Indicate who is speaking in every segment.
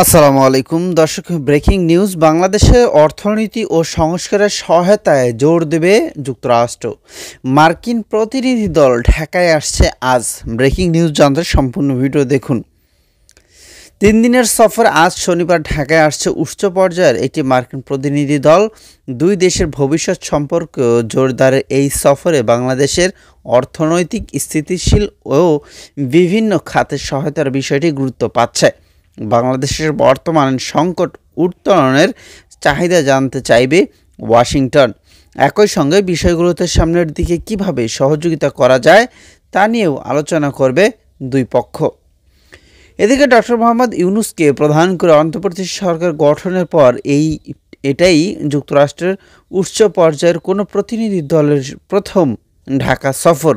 Speaker 1: আসসালামু আলাইকুম দর্শক, ব্রেকিং নিউজ। বাংলাদেশে অর্থনীতি ও সংস্কারের সহায়তায় জোর দেবে যুক্তরাষ্ট্র। মার্কিন প্রতিনিধি দল ঢাকায় আসছে আজ। ব্রেকিং নিউজ জানতে সম্পূর্ণ ভিডিও দেখুন। 3 দিনের সফর আজ শনিবার ঢাকায় আসছে উচ্চ পর্যায়ের একটি মার্কিন প্রতিনিধি দল। দুই দেশের ভবিষ্যৎ সম্পর্ক জোরদারের এই সফরে বাংলাদেশের অর্থনৈতিক স্থিতিশীল ও বিভিন্ন খাতে সহায়তার বিষয়টি গুরুত্ব পাচ্ছে। বাংলাদেশের বর্তমান সংকট উত্তরণের চাহিদা জানতে চাইবে ওয়াশিংটন। একই সঙ্গে বিষয়গুলোতে সামনের দিকে কিভাবে সহযোগিতা করা যায় তা নিয়েও আলোচনা করবে দুই পক্ষ। এদিকে ডক্টর মোহাম্মদ ইউনূসকে প্রধান করে অন্তর্বর্তী সরকার গঠনের পর এটাই যুক্তরাষ্ট্রের উচ্চ পর্যায়ের কোনো প্রতিনিধি দলের প্রথম ঢাকা সফর।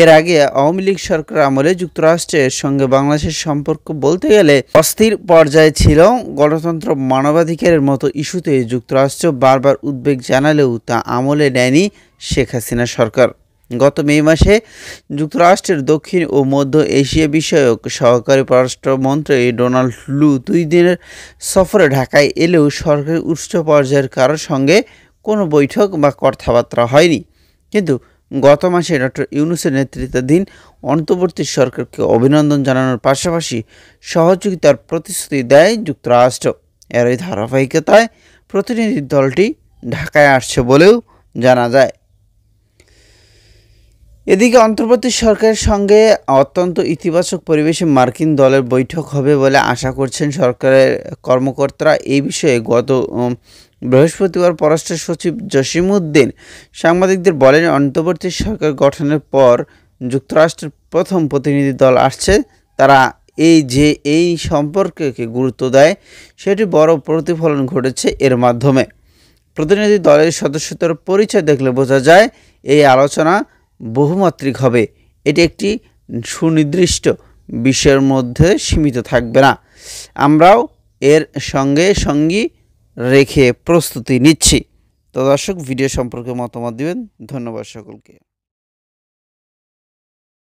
Speaker 1: এর আগে আওয়ামী লীগ সরকার আমলে যুক্তরাষ্ট্রের সঙ্গে বাংলাদেশের সম্পর্ক বলতে গেলে অস্থির পর্যায়ে ছিল। গণতন্ত্র, মানবাধিকারের মতো ইস্যুতে যুক্তরাষ্ট্র বারবার উদ্বেগ জানালেও তা আমলে নেয়নি শেখ হাসিনা সরকার। গত মে মাসে যুক্তরাষ্ট্রের দক্ষিণ ও মধ্য এশিয়া বিষয়ক সহকারী পররাষ্ট্রমন্ত্রী ডোনাল্ড লু 2 দিনের সফরে ঢাকায় এলেও সরকারের উচ্চ পর্যায়ের কারোর সঙ্গে কোনো বৈঠক বা কথাবার্তা হয়নি। কিন্তু গত মাসে ডক্টর ইউনূসের নেতৃত্বাধীন অন্তর্বর্তী সরকারকে অভিনন্দন জানানোর পাশাপাশি সহযোগিতার প্রতিশ্রুতি দেয় যুক্তরাষ্ট্র। এরই ধারাবাহিকতায় প্রতিনিধি দলটি ঢাকায় আসছে বলেও জানা যায়। এদিকে অন্তর্বর্তী সরকারের সঙ্গে অত্যন্ত ইতিবাচক পরিবেশে মার্কিন দলের বৈঠক হবে বলে আশা করছেন সরকারের কর্মকর্তারা। এই বিষয়ে গত বৃহস্পতিবার পররাষ্ট্র সচিব জসিমউদ্দিন সাংবাদিকদের বলেন, অন্তর্বর্তী সরকার গঠনের পর যুক্তরাষ্ট্রের প্রথম প্রতিনিধি দল আসছে। তারা এই সম্পর্ককে গুরুত্ব দেয়, সেটি বড় প্রতিফলন ঘটেছে এর মাধ্যমে। প্রতিনিধি দলের সদস্যদের পরিচয় দেখলে বোঝা যায় এই আলোচনা বহুমাত্রিক হবে। এটি একটি সুনির্দিষ্ট বিষয়ের মধ্যে সীমিত থাকবে না। আমরাও এর সঙ্গী রেখে প্রস্তুতি নিচ্ছি। তো দর্শক, ভিডিও সম্পর্কে মতামত দিবেন। ধন্যবাদ সকলকে।